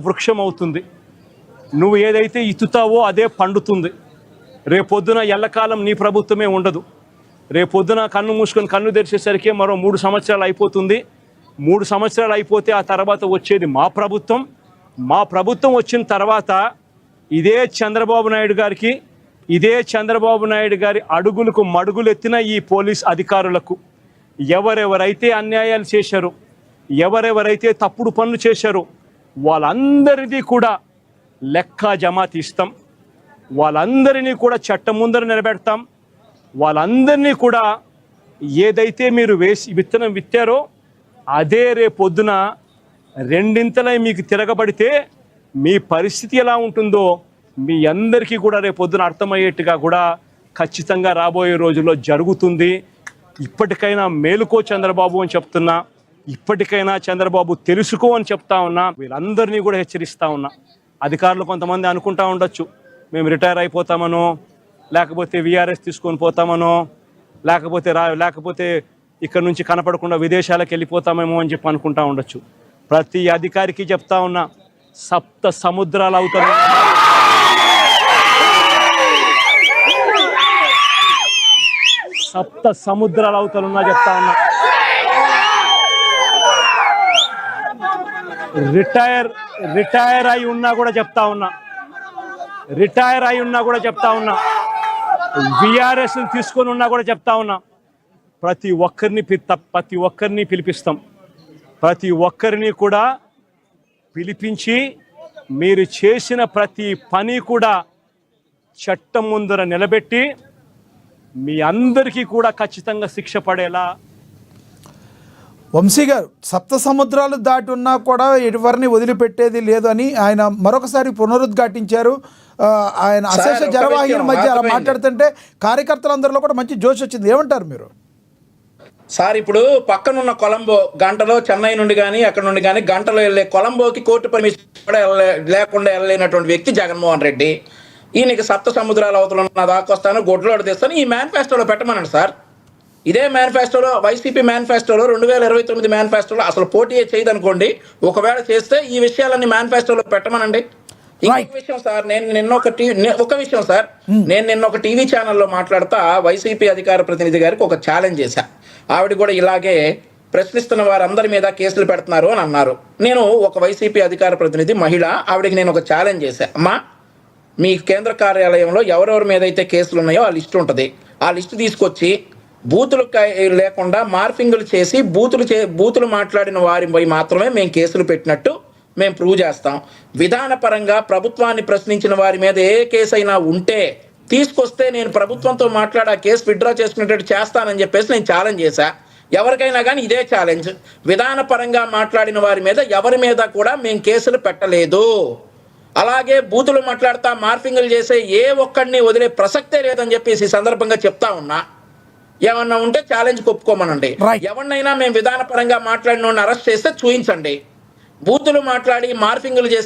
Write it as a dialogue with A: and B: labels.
A: వృక్షం అవుతుంది. నువ్వు ఏదైతే ఇత్తుతావో అదే పండుతుంది. రేపొద్దున ఎల్లకాలం నీ ప్రభుత్వమే ఉండదు. రేపొద్దున కన్ను మూసుకొని కన్ను తెరిచేసరికి మరో 3 సంవత్సరాలు అయిపోతుంది. 3 సంవత్సరాలు అయిపోతే ఆ తర్వాత వచ్చేది మా ప్రభుత్వం. మా ప్రభుత్వం వచ్చిన తర్వాత ఇదే చంద్రబాబు నాయుడు గారి అడుగులకు మడుగులెత్తిన ఈ పోలీస్ అధికారులకు ఎవరెవరైతే అన్యాయాలు చేశారో, ఎవరెవరైతే తప్పుడు పనులు చేశారో వాళ్ళందరినీ కూడా లెక్క జమా తీస్తాం. వాళ్ళందరినీ కూడా చట్టం ముందర నిలబెడతాం. వాళ్ళందరినీ కూడా ఏదైతే మీరు విత్తనం విత్తారో అదే రేపొద్దున రెండింతలై మీకు తిరగబడితే మీ పరిస్థితి ఎలా ఉంటుందో మీ అందరికీ కూడా రేపొద్దున అర్థమయ్యేట్టుగా కూడా ఖచ్చితంగా రాబోయే రోజుల్లో జరుగుతుంది. ఇప్పటికైనా మేలుకో చంద్రబాబు అని చెప్తున్నా. ఇప్పటికైనా చంద్రబాబు తెలుసుకో అని చెప్తా ఉన్నా. వీళ్ళందరినీ కూడా హెచ్చరిస్తూ ఉన్నా. అధికారులు కొంతమంది అనుకుంటా ఉండొచ్చు, మేము రిటైర్ అయిపోతామనో, లేకపోతే విఆర్ఎస్ తీసుకొని పోతామనో, లేకపోతే ఇక్కడ నుంచి కనపడకుండా విదేశాలకు వెళ్ళిపోతామేమో అని చెప్పి అనుకుంటా ఉండొచ్చు. ప్రతి అధికారికి చెప్తా ఉన్నా, 7 సముద్రాలు అవుతాయి. సప్త సముద్రాలు అవతలున్నా చెప్తా ఉన్నా. రిటైర్ అయి ఉన్నా కూడా చెప్తా ఉన్నా. విఆర్ఎస్ తీసుకొని ఉన్నా కూడా చెప్తా ఉన్నా. ప్రతి ఒక్కరిని పిలిపిస్తాం. ప్రతి ఒక్కరిని కూడా పిలిపించి మీరు చేసిన ప్రతి పని కూడా చట్టం ముందర నిలబెట్టి మీ అందరికీ కూడా ఖచ్చితంగా శిక్ష పడేలా.
B: వంశీ గారు, 7 సముద్రాలు దాటి ఉన్నా కూడా ఎవరిని వదిలిపెట్టేది లేదు అని ఆయన మరొకసారి పునరుద్ఘాటించారు. ఆయన అశేష జనవాహిని మధ్య అలా మాట్లాడుతుంటే కార్యకర్తలందరిలో కూడా మంచి జోష్ వచ్చింది. ఏమంటారు మీరు?
C: సార్, ఇప్పుడు పక్కనున్న కొలంబో గంటలో చెన్నై నుండి కానీ అక్కడ నుండి కానీ గంటలో వెళ్ళే కొలంబోకి కోర్టు పర్మిషన్ కూడా లేకుండా వెళ్ళలేనటువంటి వ్యక్తి జగన్మోహన్ రెడ్డి. ఈయనకి 7 సముద్రాల అవతల ఉన్న దాకొస్తాను, గొడ్లోడు తెస్తాను, ఈ మేనిఫెస్టోలో పెట్టమనండి సార్. ఇదే మేనిఫెస్టోలో, వైసీపీ మేనిఫెస్టోలో 2029 మేనిఫెస్టోలో అసలు పోటీ చేయదనుకోండి. ఒకవేళ చేస్తే ఈ విషయాలన్నీ మేనిఫెస్టోలో పెట్టమనండి. ఇంకొక విషయం సార్, నేను నిన్న ఒక టీవీ ఛానల్లో మాట్లాడుతా వైసీపీ అధికార ప్రతినిధి గారికి ఒక ఛాలెంజ్ చేశా. ఆవిడ కూడా ఇలాగే ప్రశ్నిస్తున్న వారందరి మీద కేసులు పెడుతున్నారు అని అన్నారు. నేను ఒక వైసీపీ అధికార ప్రతినిధి మహిళ, ఆవిడకి నేను ఒక ఛాలెంజ్ చేశా. అమ్మా, మీ కేంద్ర కార్యాలయంలో ఎవరెవరి మీద అయితే కేసులు ఉన్నాయో ఆ లిస్టు ఉంటుంది. ఆ లిస్టు తీసుకొచ్చి బూతులు లేకుండా మార్ఫింగులు చేసి బూతులు మాట్లాడిన వారిపై మాత్రమే మేము కేసులు పెట్టినట్టు మేము ప్రూవ్ చేస్తాం. విధానపరంగా ప్రభుత్వాన్ని ప్రశ్నించిన వారి మీద ఏ కేసు అయినా ఉంటే తీసుకొస్తే నేను ప్రభుత్వంతో మాట్లాడి ఆ కేసు విత్డ్రా చేసుకునేటట్టు చేస్తానని చెప్పేసి నేను ఛాలెంజ్ చేశా. ఎవరికైనా కానీ ఇదే ఛాలెంజ్. విధానపరంగా మాట్లాడిన వారి మీద ఎవరి మీద కూడా మేము కేసులు పెట్టలేదు. అలాగే బూతులు మాట్లాడుతా మార్ఫింగులు చేసే ఏ ఒక్కడిని వదిలే ప్రసక్తే లేదని చెప్పేసి ఈ సందర్భంగా చెప్తా ఉన్నా. ఏమన్నా ఉంటే ఛాలెంజ్ ఒప్పుకోమనండి. ఎవరినైనా మేము విధానపరంగా మాట్లాడిన అరెస్ట్ చేస్తే చూపించండి. బూతులు మాట్లాడి మార్ఫింగులు చేస్తే